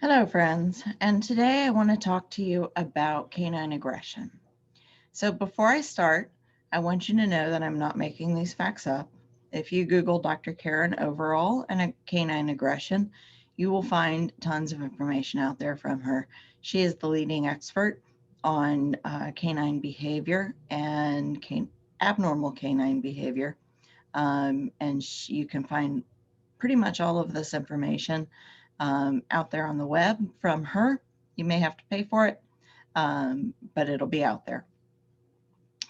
Hello, friends, and today I want to talk to you about canine aggression. So, before I start, I want you to know that I'm not making these facts up. If you Google Dr. Karen Overall and canine aggression, you will find tons of information out there from her. She is the leading expert on canine behavior and abnormal canine behavior. You can find pretty much all of this information out there on the web from her. You may have to pay for it, but it'll be out there.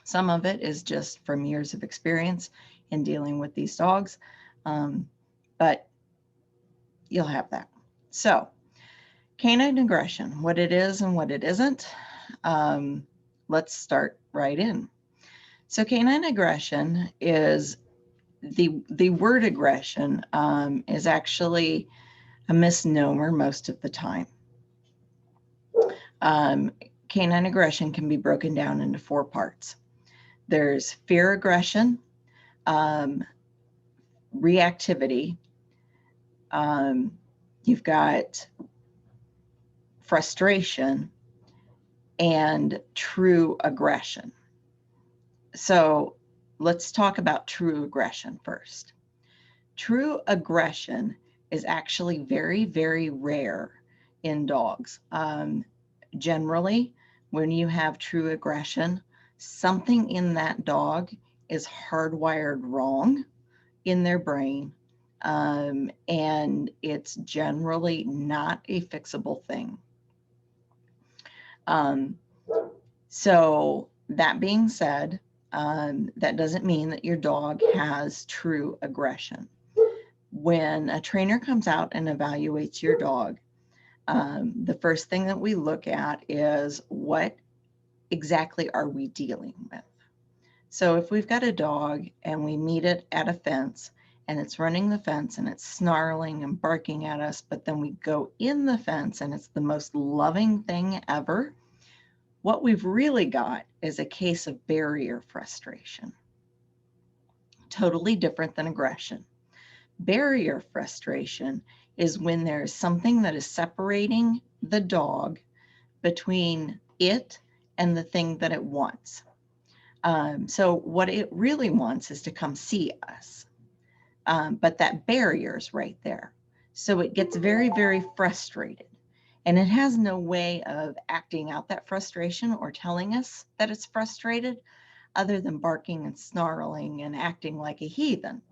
Some of it is just from years of experience in dealing with these dogs, but you'll have that. So, canine aggression, what it is and what it isn't. Let's start right in. So, canine aggression is the word aggression is actually a misnomer most of the time. Canine aggression can be broken down into 4 parts. There's fear aggression, reactivity, you've got frustration, and true aggression. So let's talk about true aggression first. True aggression is actually very, very rare in dogs. Generally, when you have true aggression, something in that dog is hardwired wrong in their brain, and it's generally not a fixable thing. So that being said, that doesn't mean that your dog has true aggression. When a trainer comes out and evaluates your dog, the first thing that we look at is what exactly are we dealing with? So if we've got a dog and we meet it at a fence and it's running the fence and it's snarling and barking at us, but then we go in the fence and it's the most loving thing ever, what we've really got is a case of barrier frustration. Totally different than aggression. Barrier frustration is when there's something that is separating the dog between it and the thing that it wants. So what it really wants is to come see us. But that barrier is right there. So it gets very, very frustrated. And it has no way of acting out that frustration or telling us that it's frustrated other than barking and snarling and acting like a heathen.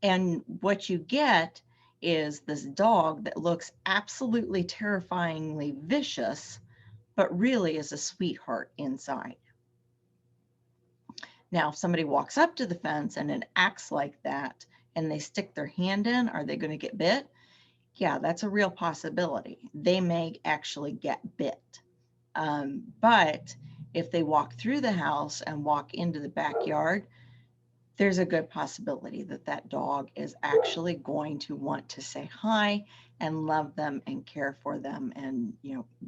And what you get is this dog that looks absolutely terrifyingly vicious, but really is a sweetheart inside. Now, if somebody walks up to the fence and it acts like that and they stick their hand in, are they going to get bit? Yeah, that's a real possibility. They may actually get bit. But if they walk through the house and walk into the backyard, there's a good possibility that that dog is actually going to want to say hi and love them and care for them and,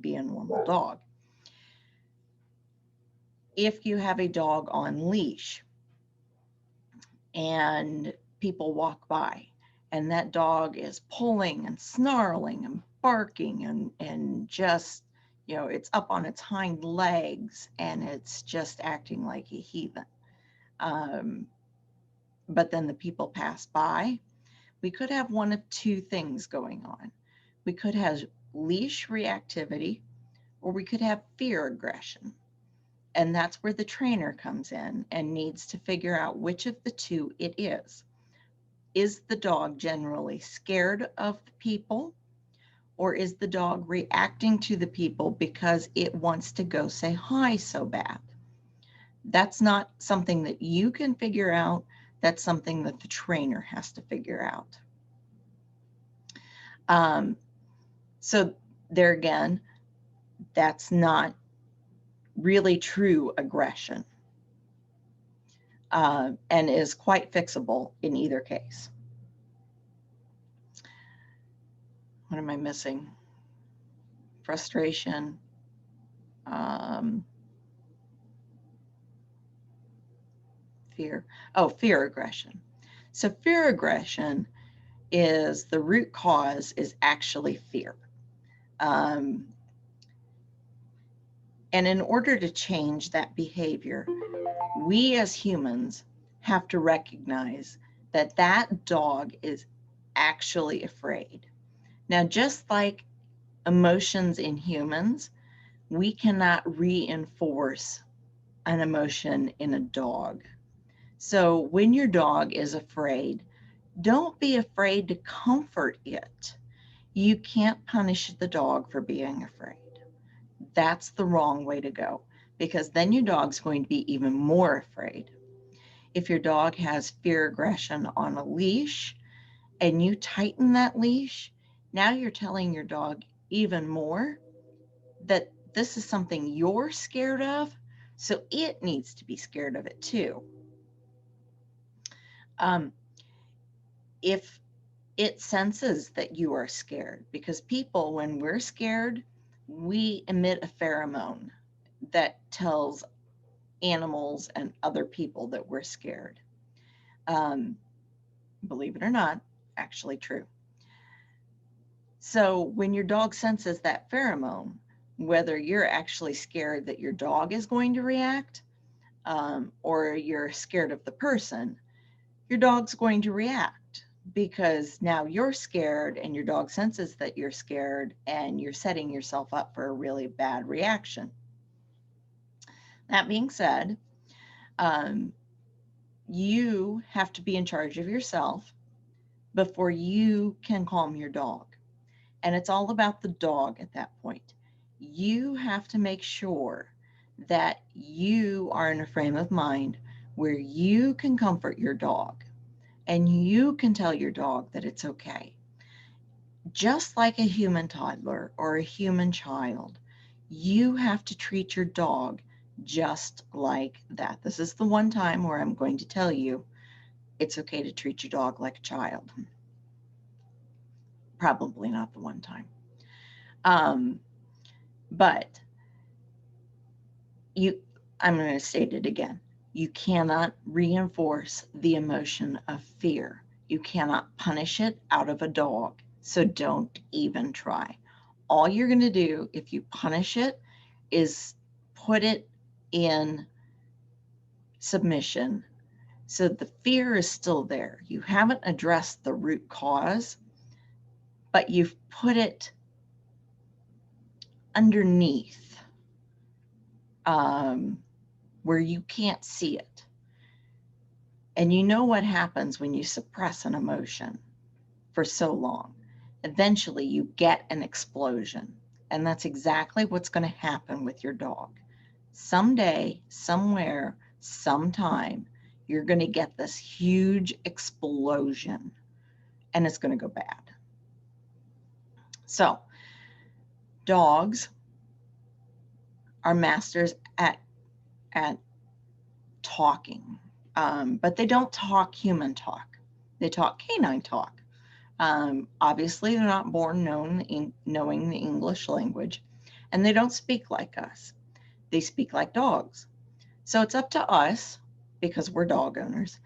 be a normal dog. If you have a dog on leash and people walk by and that dog is pulling and snarling and barking and just, it's up on its hind legs and it's just acting like a heathen. But then the people pass by, we could have one of 2 things going on. We could have leash reactivity or we could have fear aggression. And that's where the trainer comes in and needs to figure out which of the 2 it is. Is the dog generally scared of the people, or is the dog reacting to the people because it wants to go say hi so bad? That's not something that you can figure out. That's something that the trainer has to figure out. So there again, that's not really true aggression, and is quite fixable in either case. What am I missing? Frustration. Fear. Oh, fear aggression. So fear aggression is the root cause is actually fear. Um, and in order to change that behavior, we as humans have to recognize that that dog is actually afraid. Now, just like emotions in humans, we cannot reinforce an emotion in a dog. So when your dog is afraid, don't be afraid to comfort it. You can't punish the dog for being afraid. That's the wrong way to go, because then your dog's going to be even more afraid. If your dog has fear aggression on a leash and you tighten that leash, now you're telling your dog even more that this is something you're scared of, so it needs to be scared of it too. Um, if it senses that you are scared, because people, when we're scared, we emit a pheromone that tells animals and other people that we're scared. Um, Believe it or not, actually true. So when your dog senses that pheromone, whether you're actually scared that your dog is going to react, or you're scared of the person, your dog's going to react, because now you're scared and your dog senses that you're scared and you're setting yourself up for a really bad reaction. That being said, um, you have to be in charge of yourself before you can calm your dog. And it's all about the dog at that point. You have to make sure that you are in a frame of mind where you can comfort your dog and you can tell your dog that it's okay. Just like a human toddler or a human child, you have to treat your dog just like that. This is the one time where I'm going to tell you it's okay to treat your dog like a child. Probably not the one time. But I'm going to state it again. You cannot reinforce the emotion of fear. You cannot punish it out of a dog. So don't even try. All you're going to do if you punish it is put it in submission. So the fear is still there. You haven't addressed the root cause, but you've put it underneath where you can't see it. And you know what happens when you suppress an emotion for so long. Eventually, you get an explosion. And that's exactly what's going to happen with your dog. Someday, somewhere, sometime, you're going to get this huge explosion and it's going to go bad. So, dogs are masters at talking, but they don't talk human talk. They talk canine talk. Obviously, they're not born knowing the English language, and they don't speak like us. They speak like dogs. So it's up to us, because we're dog owners,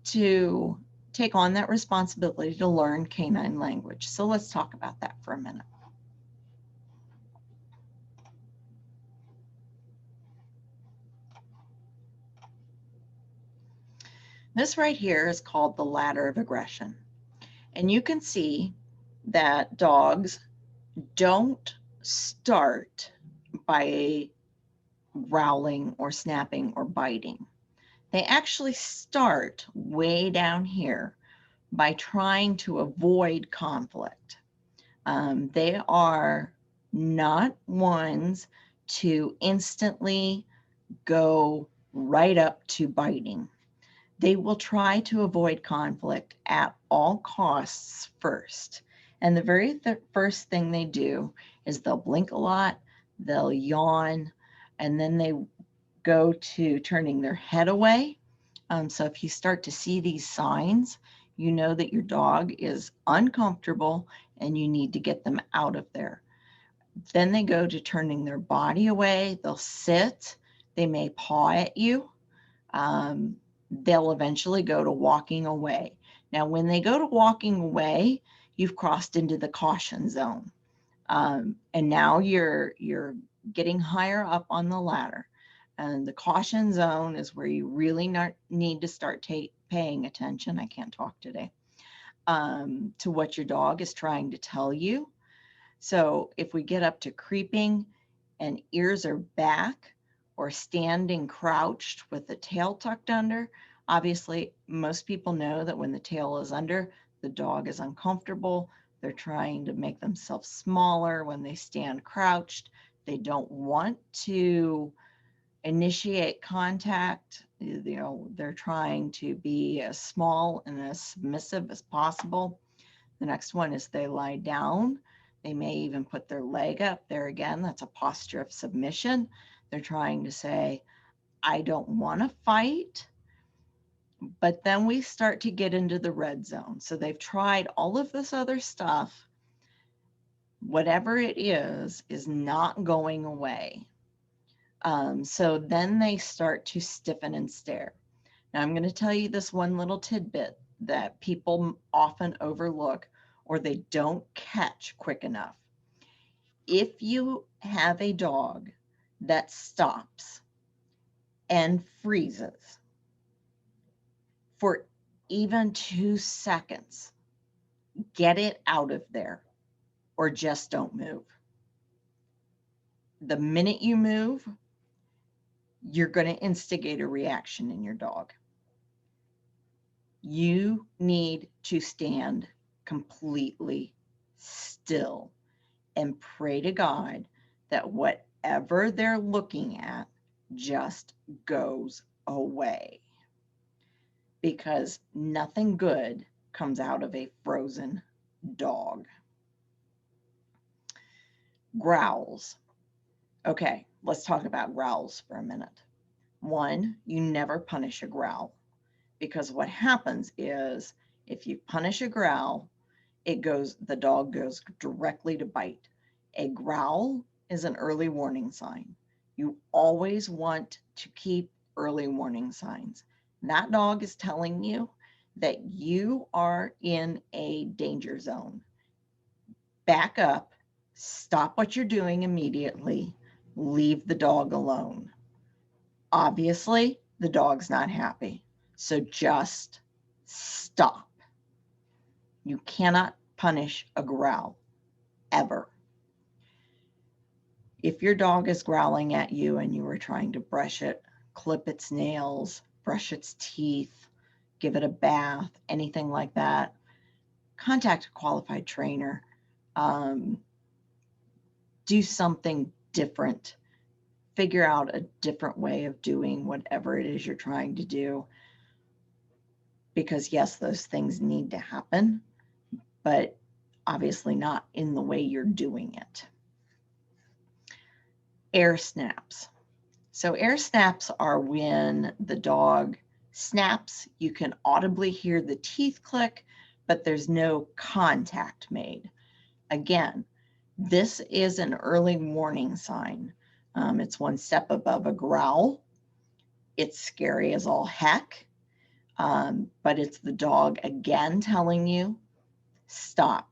to take on that responsibility to learn canine language. So let's talk about that for a minute. This right here is called the ladder of aggression. And you can see that dogs don't start by growling or snapping or biting. They actually start way down here by trying to avoid conflict. They are not ones to instantly go right up to biting. They will try to avoid conflict at all costs first. And the very first thing they do is they'll blink a lot, they'll yawn, and then they go to turning their head away. So if you start to see these signs, you know that your dog is uncomfortable and you need to get them out of there. Then they go to turning their body away. They'll sit, they may paw at you. They'll eventually go to walking away. Now, when they go to walking away, you've crossed into the caution zone. And now you're getting higher up on the ladder. And the caution zone is where you really need to start paying attention. I can't talk today. To what your dog is trying to tell you. So if we get up to creeping and ears are back or standing crouched with the tail tucked under, obviously most people know that when the tail is under, the dog is uncomfortable. They're trying to make themselves smaller. When they stand crouched, they don't want to initiate contact. You know, they're trying to be as small and as submissive as possible. The next one is they lie down. They may even put their leg up. There again, that's a posture of submission. They're trying to say, I don't want to fight. But then we start to get into the red zone. So they've tried all of this other stuff. Whatever it is not going away. So then they start to stiffen and stare. Now I'm going to tell you this one little tidbit that people often overlook or they don't catch quick enough. If you have a dog that stops and freezes for even 2 seconds, get it out of there or just don't move. The minute you move, you're going to instigate a reaction in your dog. You need to stand completely still and pray to God that whatever they're looking at just goes away. Because nothing good comes out of a frozen dog. Growls. Okay, let's talk about growls for a minute. One, you never punish a growl, because what happens is if you punish a growl, the dog goes directly to bite. A growl is an early warning sign. You always want to keep early warning signs. That dog is telling you that you are in a danger zone. Back up, stop what you're doing immediately, leave the dog alone. Obviously, the dog's not happy, so just stop. You cannot punish a growl, ever. If your dog is growling at you and you are trying to brush it, clip its nails, brush its teeth, give it a bath, anything like that, contact a qualified trainer. Do something different. Figure out a different way of doing whatever it is you're trying to do. Because yes, those things need to happen, but obviously not in the way you're doing it. Air snaps. So air snaps are when the dog snaps. You can audibly hear the teeth click, but there's no contact made. Again, this is an early warning sign. It's one step above a growl. It's scary as all heck, but it's the dog again telling you, stop,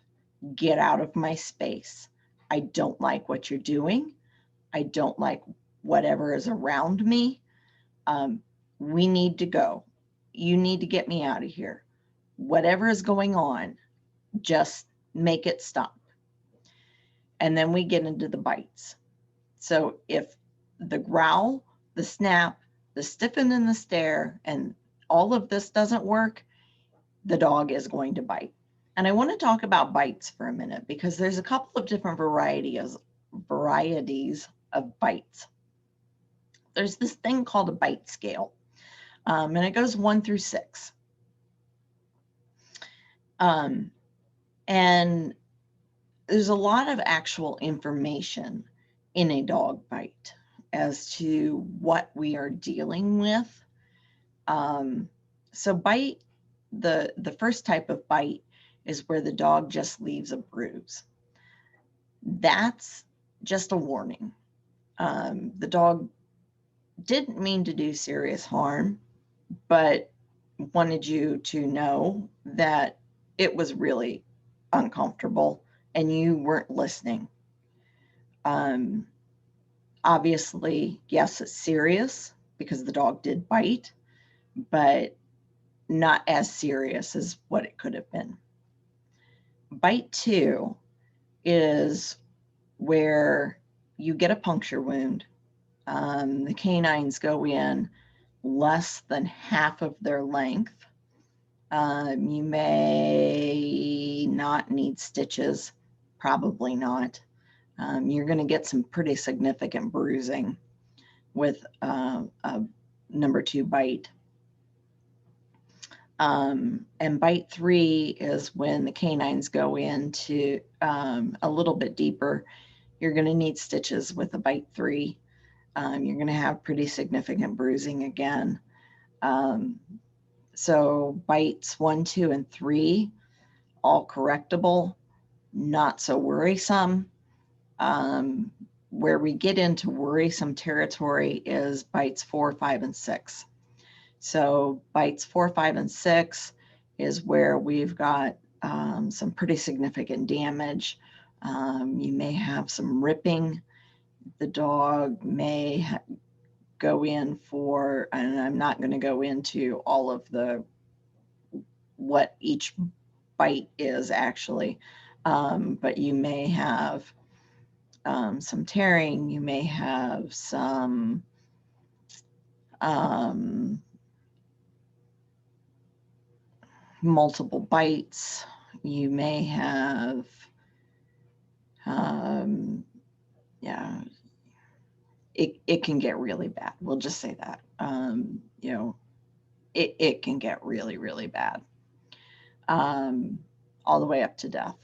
get out of my space. I don't like what you're doing. I don't like whatever is around me. We need to go. You need to get me out of here. Whatever is going on, just make it stop. And then we get into the bites. So if the growl, the snap, the stiffen and the stare, and all of this doesn't work, the dog is going to bite. And I want to talk about bites for a minute because there's a couple of different varieties of bites. There's this thing called a bite scale, and it goes 1 through 6. And there's a lot of actual information in a dog bite as to what we are dealing with. So bite, the first type of bite is where the dog just leaves a bruise. That's just a warning. The dog didn't mean to do serious harm, but wanted you to know that it was really uncomfortable and you weren't listening. Obviously, yes, it's serious because the dog did bite, but not as serious as what it could have been. Bite 2 is where you get a puncture wound. The canines go in less than half of their length. You may not need stitches, probably not. You're going to get some pretty significant bruising with a number 2 bite. And bite 3 is when the canines go into a little bit deeper. You're going to need stitches with a bite 3. You're going to have pretty significant bruising again. So bites 1, 2, and 3, all correctable, not so worrisome. Where we get into worrisome territory is bites 4, 5, and 6. So bites 4, 5, and 6 is where we've got some pretty significant damage. You may have some ripping. The dog may go in for, and I'm not going to go into all of what each bite is actually, but you may have some tearing, you may have some multiple bites, you may have, yeah, it can get really bad. We'll just say that, you know, it can get really, really bad, all the way up to death.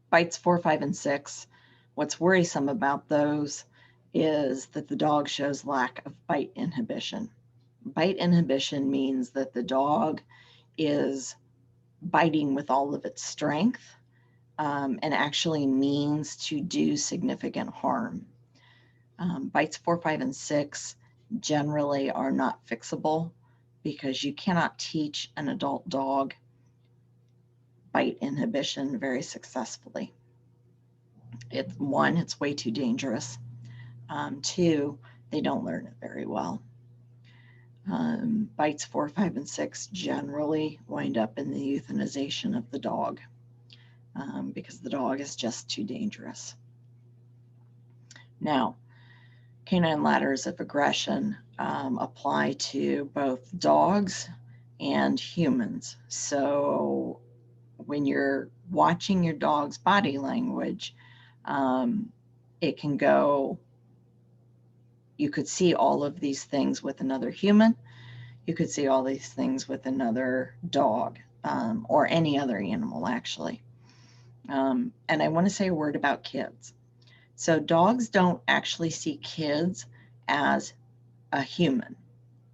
Bites 4, 5, and 6, what's worrisome about those is that the dog shows lack of bite inhibition. Bite inhibition means that the dog is biting with all of its strength, and actually means to do significant harm. Bites 4, 5, and 6 generally are not fixable because you cannot teach an adult dog bite inhibition very successfully. One, it's way too dangerous. 2, they don't learn it very well. Bites 4, 5, and 6 generally wind up in the euthanization of the dog because the dog is just too dangerous. Now, canine ladders of aggression apply to both dogs and humans. So when you're watching your dog's body language, it can go, you could see all of these things with another human. You could see all these things with another dog, or any other animal, actually. And I want to say a word about kids. So dogs don't actually see kids as a human.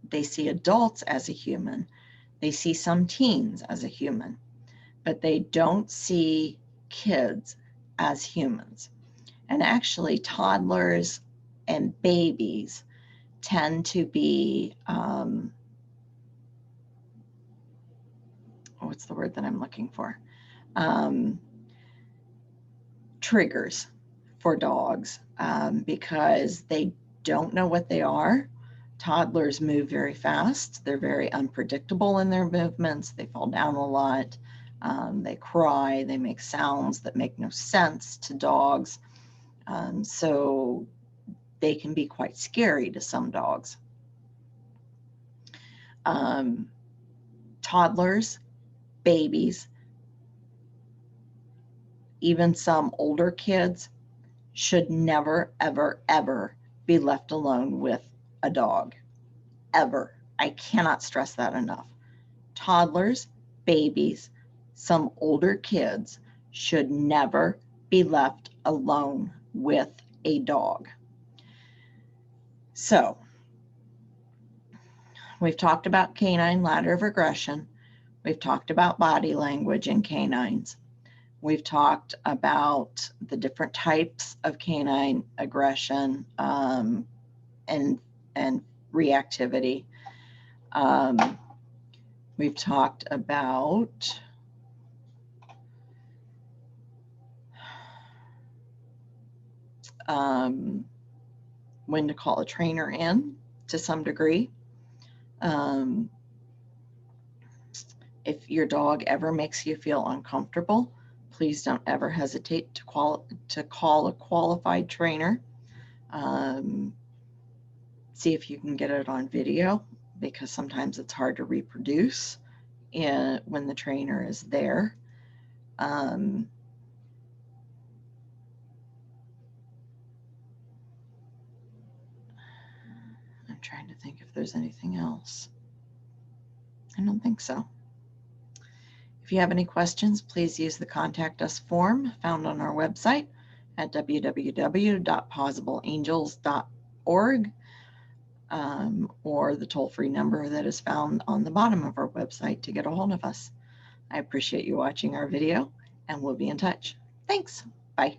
They see adults as a human. They see some teens as a human, but they don't see kids as humans. And actually, toddlers and babies tend to be, what's the word that I'm looking for? Triggers for dogs, because they don't know what they are. Toddlers move very fast. They're very unpredictable in their movements. They fall down a lot. They cry. They make sounds that make no sense to dogs. So they can be quite scary to some dogs. Toddlers, babies, even some older kids should never, ever, ever be left alone with a dog. Ever. I cannot stress that enough. Toddlers, babies, some older kids should never be left alone with a dog. So, we've talked about canine ladder of aggression. We've talked about body language in canines. We've talked about the different types of canine aggression and reactivity. We've talked about when to call a trainer in to some degree. If your dog ever makes you feel uncomfortable, please don't ever hesitate to call a qualified trainer. See if you can get it on video, because sometimes it's hard to reproduce when the trainer is there. I'm trying to think if there's anything else. I don't think so. If you have any questions, please use the Contact Us form found on our website at www.pausibleangels.org, or the toll-free number that is found on the bottom of our website to get a hold of us. I appreciate you watching our video, and we'll be in touch. Thanks. Bye.